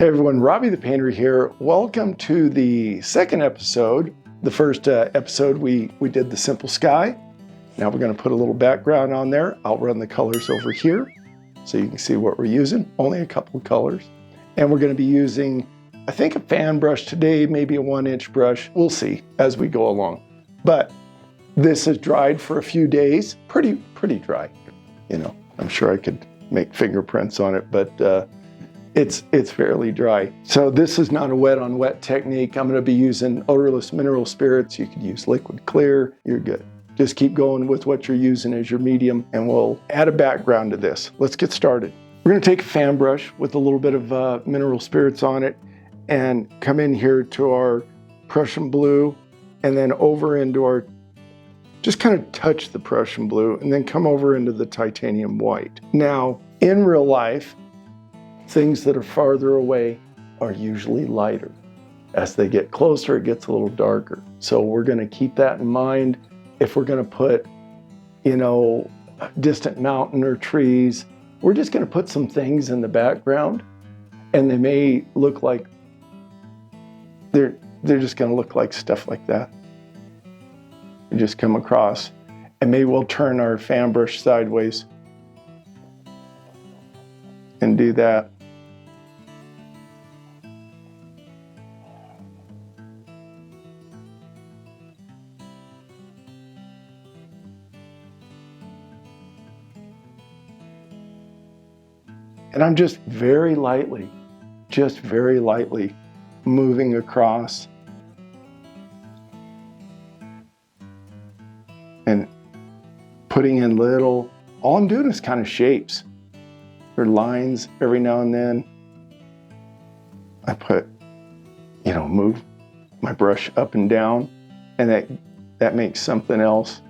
Hey everyone, Robbie the Painter here. Welcome to the second episode. The first episode we did the simple sky. Now we're going to put a little background on there. I'll run the colors over here so you can see what we're using. Only a couple of colors. And we're going to be using, I think, a fan brush today, maybe a 1-inch brush. We'll see as we go along. But this is dried for a few days. Pretty dry. You know, I'm sure I could make fingerprints on it, but it's fairly dry. So this is not a wet on wet technique. I'm going to be using odorless mineral spirits. You could use liquid clear. You're good. Just keep going with what you're using as your medium, and we'll add a background to this. Let's get started. We're going to take a fan brush with a little bit of mineral spirits on it and come in here to our Prussian blue and then over into our, just kind of touch the Prussian blue and then come over into the titanium white. Now, in real life, things that are farther away are usually lighter. As they get closer, it gets a little darker. So we're going to keep that in mind. If we're going to put, you know, a distant mountain or trees, we're just going to put some things in the background, and they may look like they're just going to look like stuff like that. You just come across, and maybe we'll turn our fan brush sideways and do that. And I'm just very lightly moving across and putting in little, all I'm doing is kind of shapes or lines every now and then. I put, you know, move my brush up and down, and that makes something else.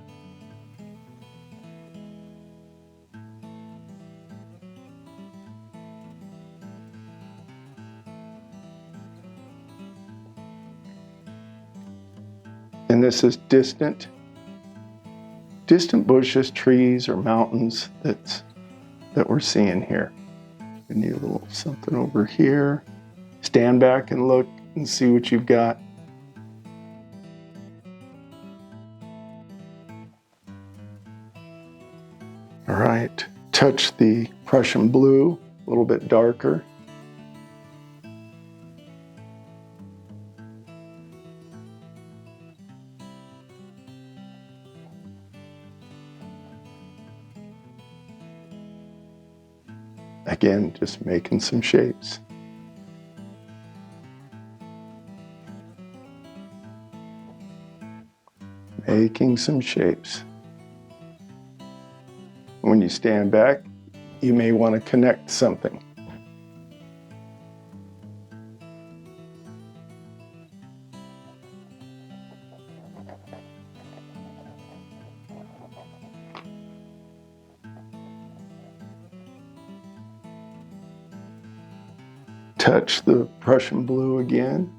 And this is distant bushes, trees, or mountains that we're seeing here. We need a little something over here. Stand back and look and see what you've got. All right, touch the Prussian blue, a little bit darker. Again, just making some shapes. Making some shapes. When you stand back, you may want to connect something. Touch the Prussian blue again.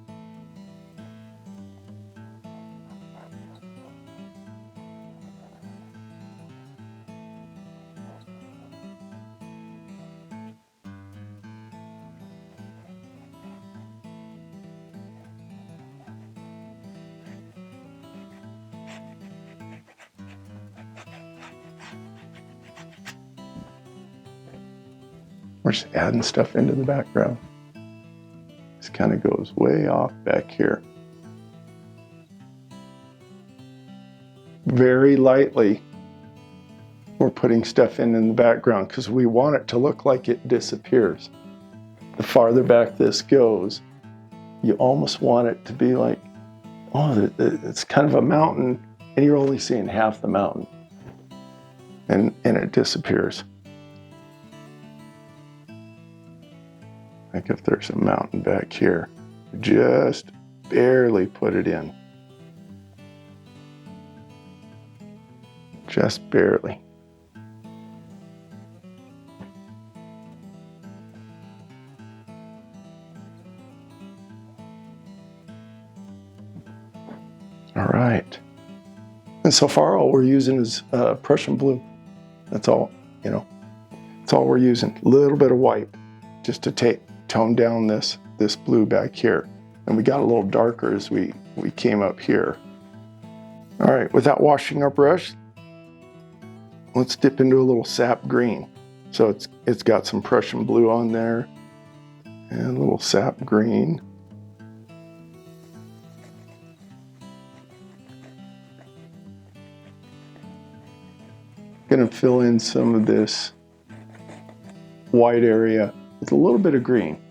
We're just adding stuff into the background. This kind of goes way off back here. Very lightly, we're putting stuff in the background because we want it to look like it disappears. The farther back this goes, you almost want it to be like, oh, it's kind of a mountain, and you're only seeing half the mountain, and it disappears. Like if there's a mountain back here, just barely put it in. Just barely. All right. And so far, all we're using is Prussian blue. That's all, you know. That's all we're using. A little bit of white just to tone down this this blue back here. And we got a little darker as we came up here. All right, without washing our brush, let's dip into a little sap green. So it's got some Prussian blue on there and a little sap green. Gonna fill in some of this white area with a little bit of green.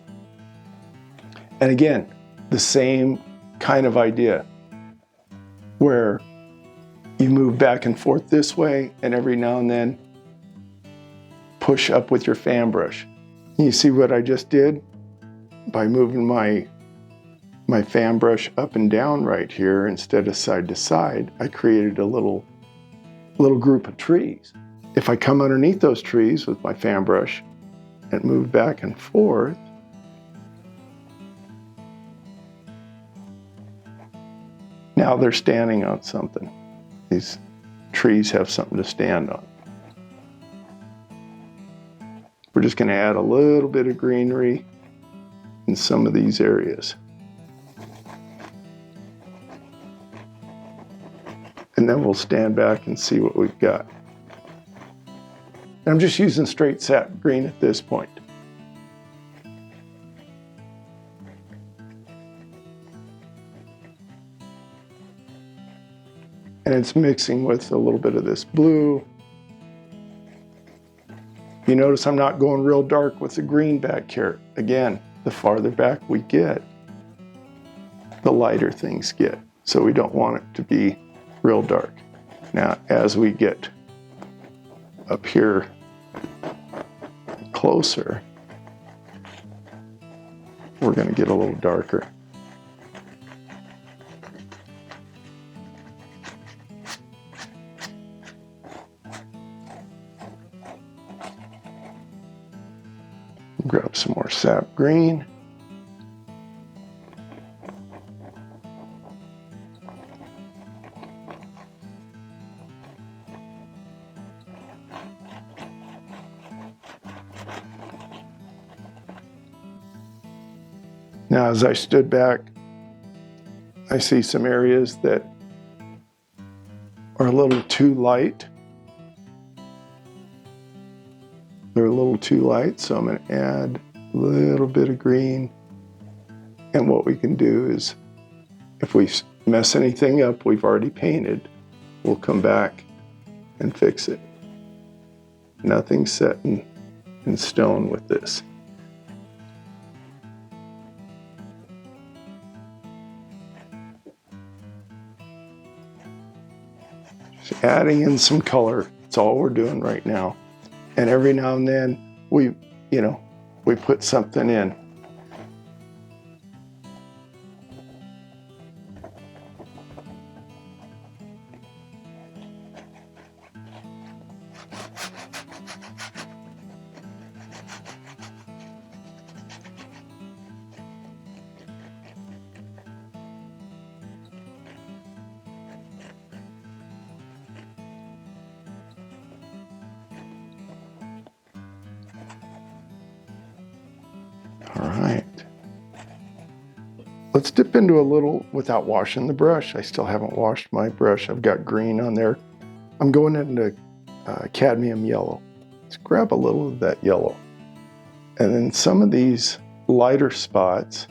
And again, the same kind of idea where you move back and forth this way and every now and then push up with your fan brush. You see what I just did? By moving my fan brush up and down right here instead of side to side, I created a little group of trees. If I come underneath those trees with my fan brush and move back and forth, now they're standing on something. These trees have something to stand on. We're just going to add a little bit of greenery in some of these areas. And then we'll stand back and see what we've got. And I'm just using straight sap green at this point. And it's mixing with a little bit of this blue. You notice I'm not going real dark with the green back here. Again, the farther back we get, the lighter things get. So we don't want it to be real dark. Now, as we get up here closer, we're going to get a little darker. Grab some more sap green. Now, as I stood back, I see some areas that are a little too light. They're a little too light, so I'm going to add a little bit of green. And what we can do is, if we mess anything up we've already painted, we'll come back and fix it. Nothing's set in stone with this. Just adding in some color. That's all we're doing right now. And every now and then we put something in. All right. Let's dip into a little without washing the brush. I still haven't washed my brush. I've got green on there. I'm going into cadmium yellow. Let's grab a little of that yellow. And then some of these lighter spots,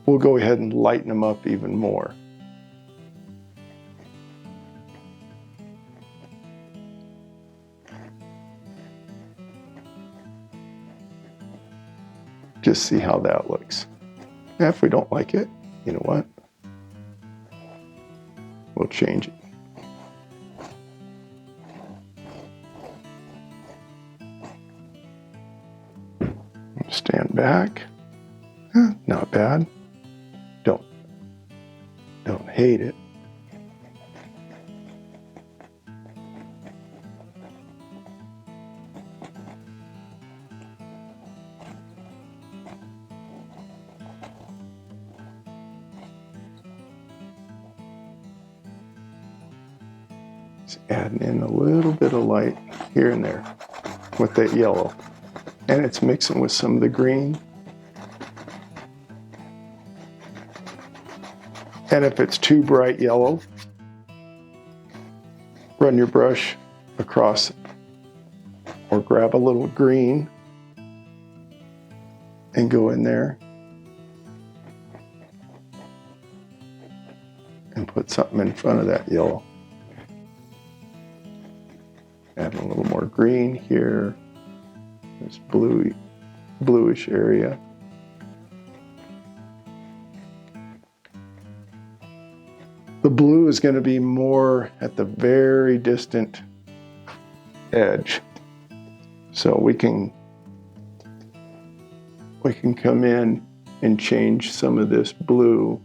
we'll go ahead and lighten them up even more. Just see how that looks. And if we don't like it, you know what? We'll change it. Stand back. Not bad. Don't hate it. Just adding in a little bit of light here and there with that yellow. And it's mixing with some of the green. And if it's too bright yellow, run your brush across or grab a little green and go in there and put something in front of that yellow. Add a little more green here, this bluish area. The blue is going to be more at the very distant edge. So we can come in and change some of this blue,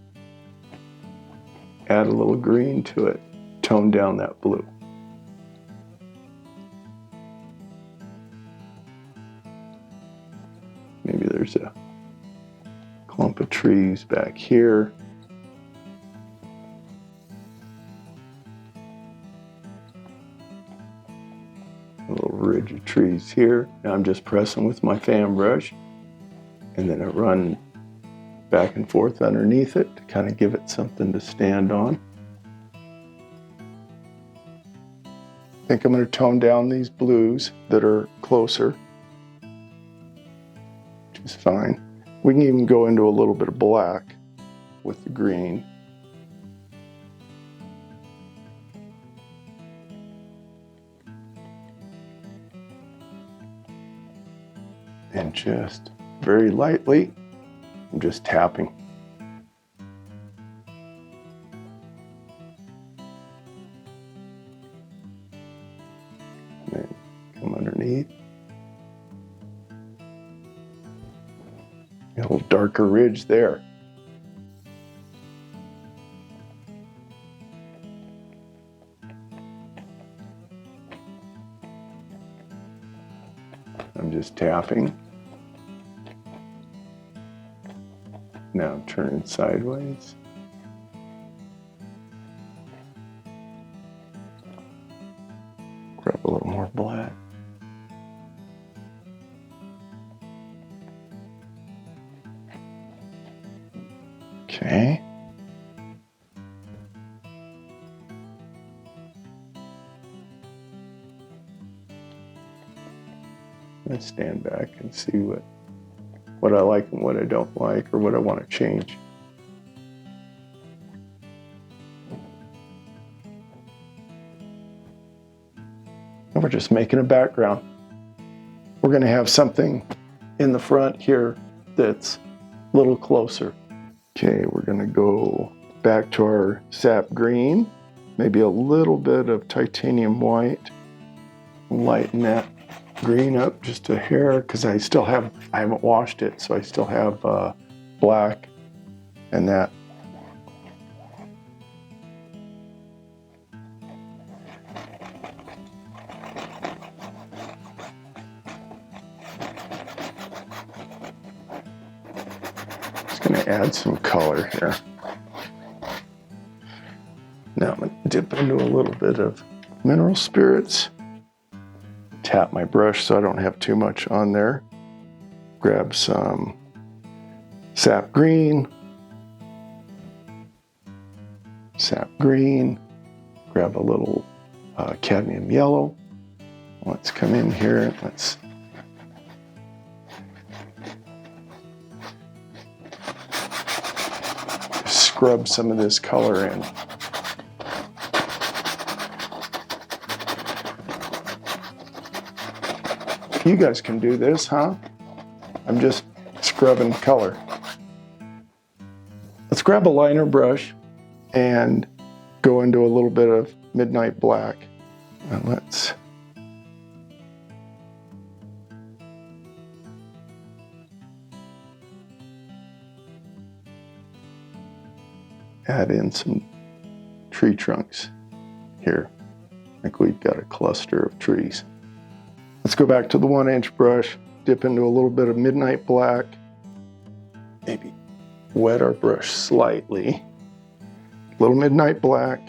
add a little green to it, tone down that blue. Maybe there's a clump of trees back here. A little ridge of trees here. Now I'm just pressing with my fan brush, and then I run back and forth underneath it to kind of give it something to stand on. I think I'm going to tone down these blues that are closer, which is fine. We can even go into a little bit of black with the green. And just very lightly, I'm just tapping. And then come underneath. A little darker ridge there. I'm just tapping. Now I'm turning sideways. Grab a little more black. Okay. Let's stand back and see what I like and what I don't like, or what I want to change. And we're just making a background. We're going to have something in the front here that's a little closer. Okay, we're going to go back to our sap green, maybe a little bit of titanium white, lighten that green up just a hair, because I haven't washed it, so I still have black and that. Just going to add some color here. Now I'm going to dip into a little bit of mineral spirits. Tap my brush so I don't have too much on there. Grab some sap green. Grab a little cadmium yellow. Let's come in here and let's scrub some of this color in. You guys can do this, huh? I'm just scrubbing color. Let's grab a liner brush and go into a little bit of midnight black. And let's add in some tree trunks here. I think we've got a cluster of trees. Let's go back to the 1-inch brush, dip into a little bit of midnight black, maybe wet our brush slightly. Little midnight black,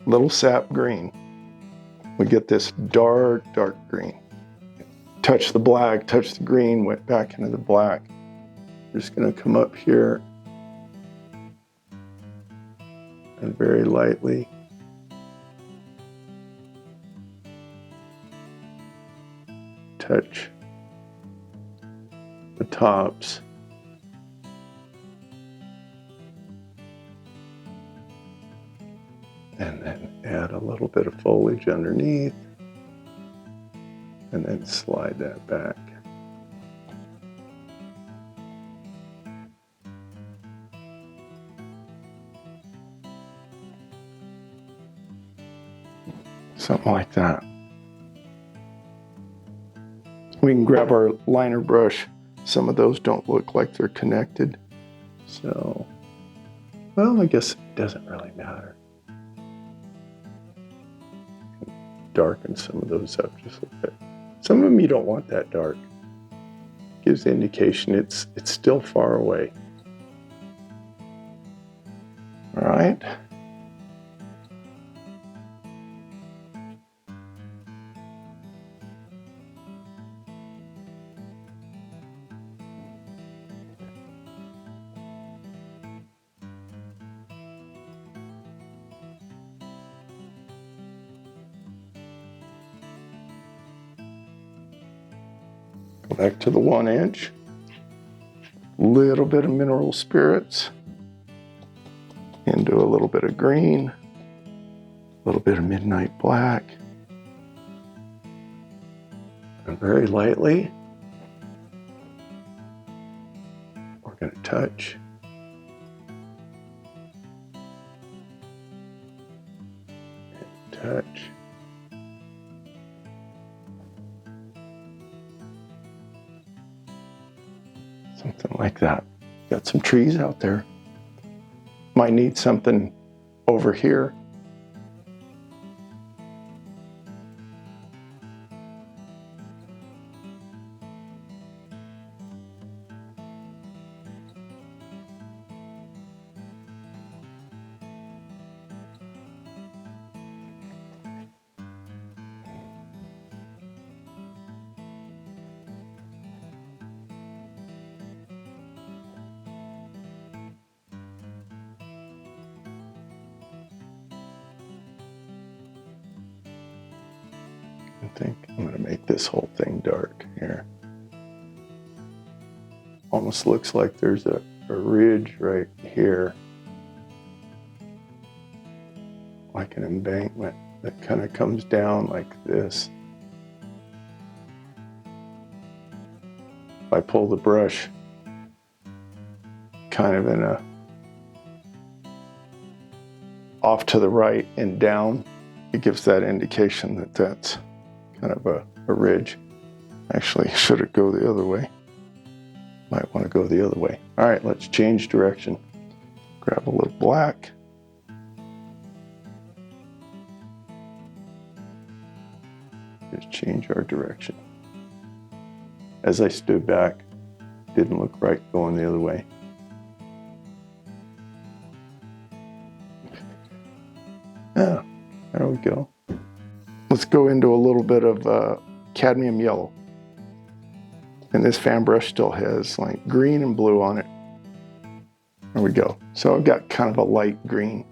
little sap green. We get this dark, dark green. Touch the black, touch the green, went back into the black. We're just gonna come up here and very lightly touch the tops. And then add a little bit of foliage underneath, and then slide that back. Something like that. We can grab our liner brush. Some of those don't look like they're connected. So, well, I guess it doesn't really matter. Darken some of those up just a little bit. Some of them you don't want that dark. Gives the indication it's still far away. All right. Go back to the 1 inch. Little bit of mineral spirits. Into a little bit of green. A little bit of midnight black. And very lightly, we're going to touch. And touch. Something like that. Got some trees out there. Might need something over here. I think I'm going to make this whole thing dark here. Almost looks like there's a ridge right here, like an embankment that kind of comes down like this. If I pull the brush kind of in a off to the right and down, it gives that indication that that's kind of a ridge. Actually, should it go the other way? Might want to go the other way. All right, let's change direction. Grab a little black. Just change our direction. As I stood back, didn't look right going the other way. Yeah, there we go. Let's go into a little bit of cadmium yellow. And this fan brush still has like green and blue on it. There we go. So I've got kind of a light green.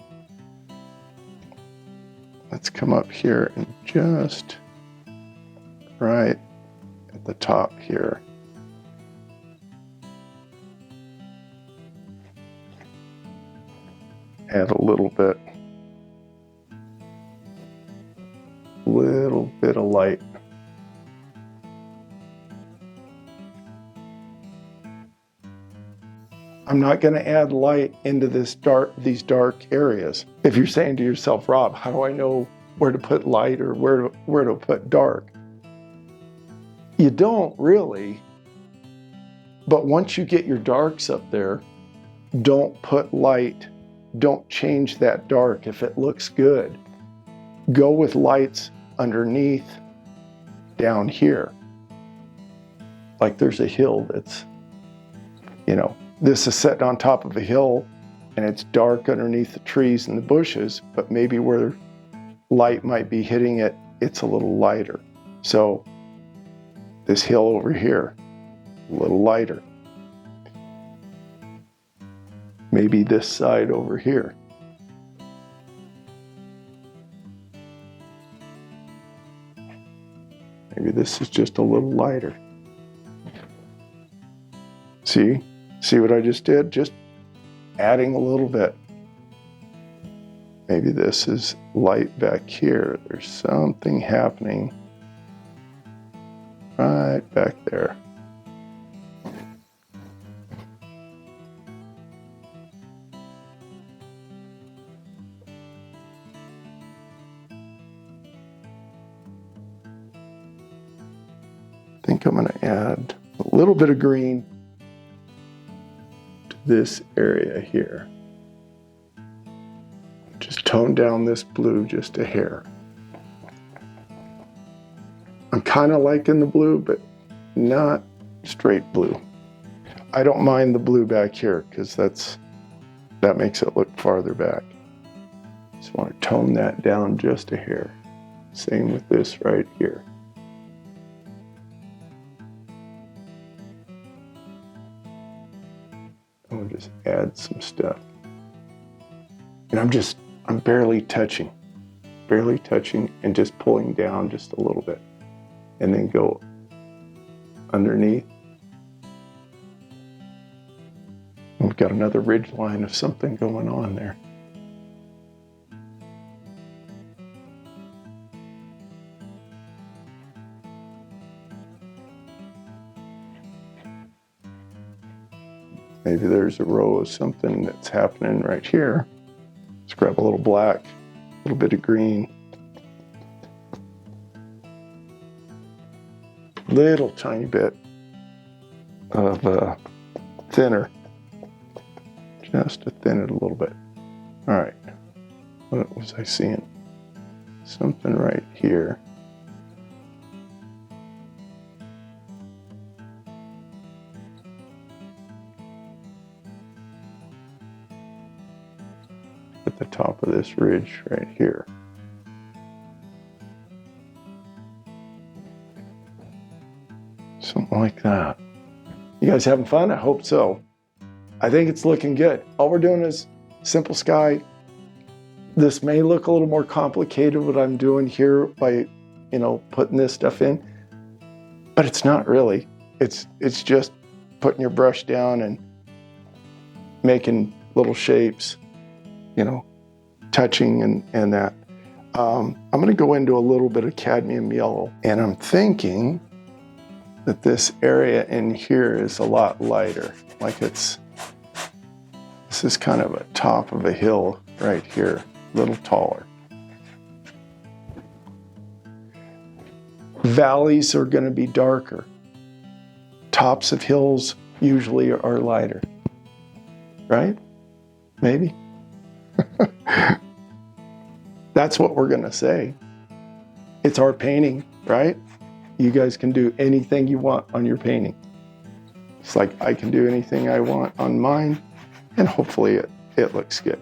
Let's come up here and just right at the top here. Add a little bit of light. I'm not going to add light into these dark areas. If you're saying to yourself, Rob, how do I know where to put light or where to put dark? You don't really, but once you get your darks up there, don't put light, don't change that dark if it looks good. Go with lights underneath down here. Like there's a hill that's, this is set on top of a hill and it's dark underneath the trees and the bushes, but maybe where light might be hitting it, it's a little lighter. So this hill over here, a little lighter. Maybe this side over here, Maybe this is just a little lighter. See what I just did? Just adding a little bit. Maybe this is light back here. There's something happening right back there. I think I'm going to add a little bit of green to this area here. Just tone down this blue just a hair. I'm kind of liking the blue, but not straight blue. I don't mind the blue back here because that makes it look farther back. Just want to tone that down just a hair. Same with this right here. And we'll just add some stuff. And I'm barely touching and just pulling down just a little bit. And then go underneath. We've got another ridge line of something going on there. Maybe there's a row of something that's happening right here. Let's grab a little black, a little bit of green. Little tiny bit of thinner, just to thin it a little bit. All right, what was I seeing? Something right here. At the top of this ridge right here. Something like that. You guys having fun? I hope so. I think it's looking good. All we're doing is simple sky. This may look a little more complicated what I'm doing here by, putting this stuff in, but it's not really. It's just putting your brush down and making little shapes, touching and that. I'm going to go into a little bit of cadmium yellow, and I'm thinking that this area in here is a lot lighter. Like this is kind of a top of a hill right here, a little taller. Valleys are going to be darker. Tops of hills usually are lighter, right? Maybe. That's what we're going to say. It's our painting, right? You guys can do anything you want on your painting. It's like I can do anything I want on mine, and hopefully it looks good.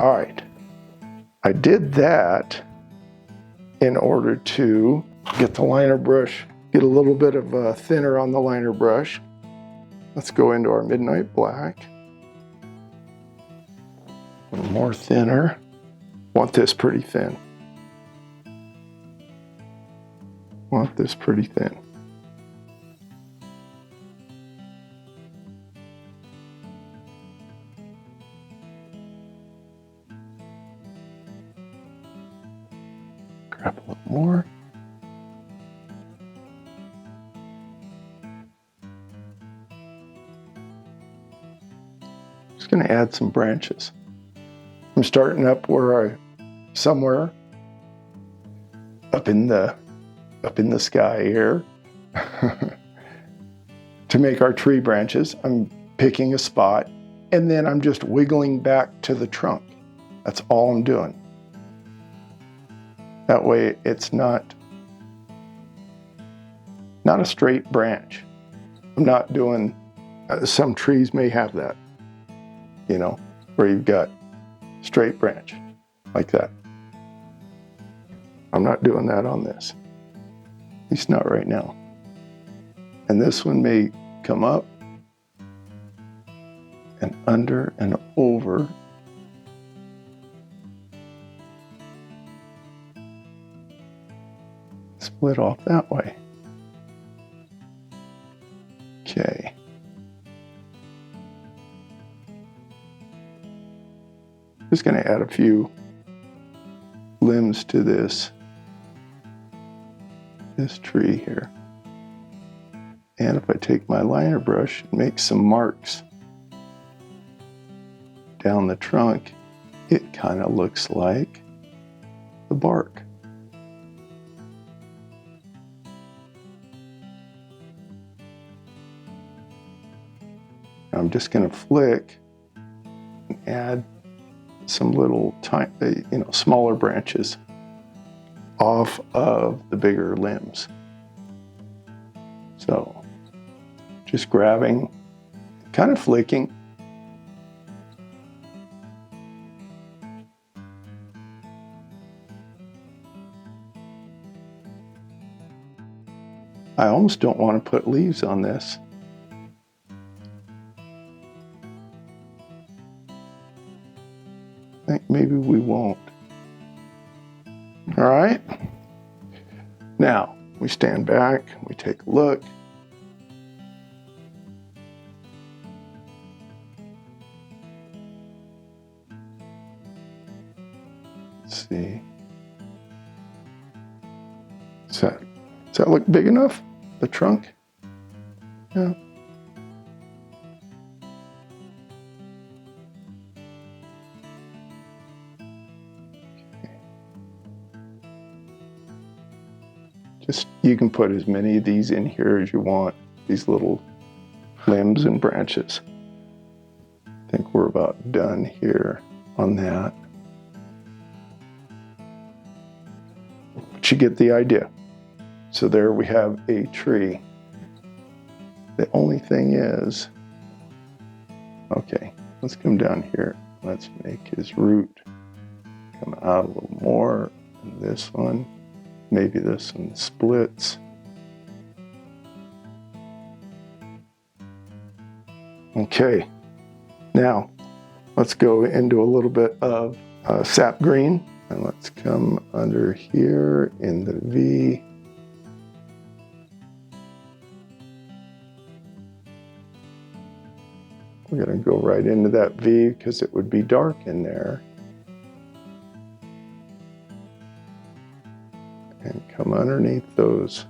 All right. I did that in order to get the liner brush, get a little bit of thinner on the liner brush. Let's go into our midnight black. A little more thinner. Want this pretty thin. Want this pretty thin. Grab a little more. Just going to add some branches. I'm starting up somewhere up in the sky here to make our tree branches. I'm picking a spot and then I'm just wiggling back to the trunk. That's all I'm doing. That way it's not a straight branch. I'm not doing, some trees may have that, where you've got straight branch like that. I'm not doing that on this. At least not right now. And this one may come up and under and over. split off that way. Okay. Just going to add a few limbs to this tree here. And if I take my liner brush and make some marks down the trunk, it kind of looks like the bark. I'm just going to flick and add some little tiny, smaller branches off of the bigger limbs. So just grabbing, kind of flicking. I almost don't want to put leaves on this. I think maybe we won't. All right. Now we stand back, we take a look. Let's see. Does that look big enough? The trunk? Yeah. Just, you can put as many of these in here as you want, these little limbs and branches. I think we're about done here on that. But you get the idea. So there we have a tree. The only thing is, okay, let's come down here. Let's make his root come out a little more. And this one, maybe this one splits. Okay, now let's go into a little bit of sap green. And let's come under here in the V. We're going to go right into that V because it would be dark in there. And come underneath those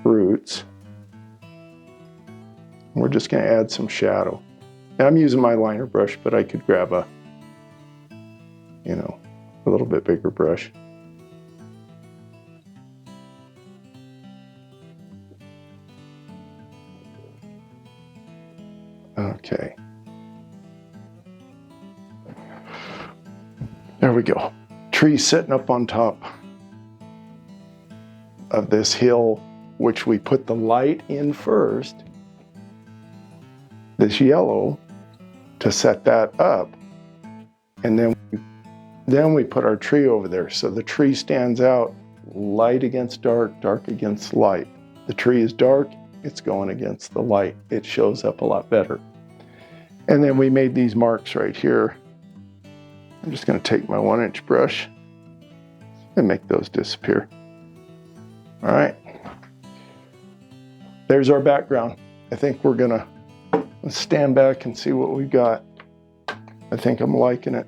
roots. We're just going to add some shadow. And I'm using my liner brush, but I could grab a little bit bigger brush. Okay. There we go. Tree sitting up on top of this hill, which we put the light in first, this yellow, to set that up. And then we put our tree over there. So the tree stands out, light against dark, dark against light. The tree is dark, it's going against the light. It shows up a lot better. And then we made these marks right here. I'm just going to take my 1-inch brush and make those disappear. All right. There's our background. I think we're going to stand back and see what we've got. I think I'm liking it.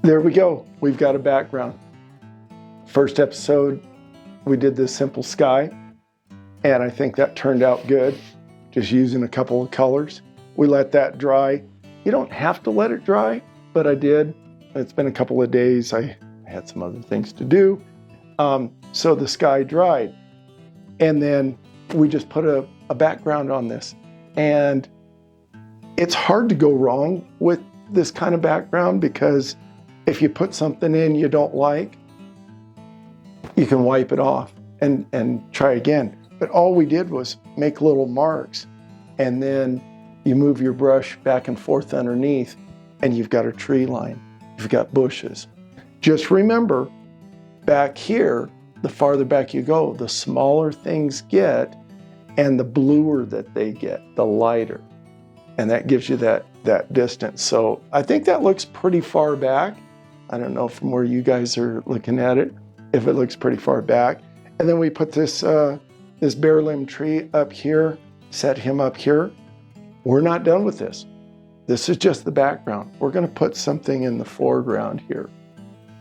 There we go. We've got a background. First episode, we did this simple sky, and I think that turned out good, just using a couple of colors. We let that dry. You don't have to let it dry, but I did. It's been a couple of days. I had some other things to do. So the sky dried. And then we just put a background on this. And it's hard to go wrong with this kind of background, because if you put something in you don't like, you can wipe it off and try again. But all we did was make little marks, and then you move your brush back and forth underneath, and you've got a tree line. You've got bushes. Just remember, back here, the farther back you go, the smaller things get, and the bluer that they get, the lighter. And that gives you that distance. So I think that looks pretty far back. I don't know from where you guys are looking at it, if it looks pretty far back. And then we put this, this bare limb tree up here, set him up here. We're not done with this. This is just the background. We're going to put something in the foreground here,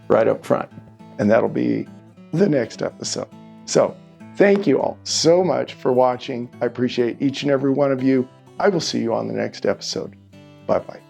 right up front. And that'll be the next episode. So thank you all so much for watching. I appreciate each and every one of you. I will see you on the next episode. Bye-bye.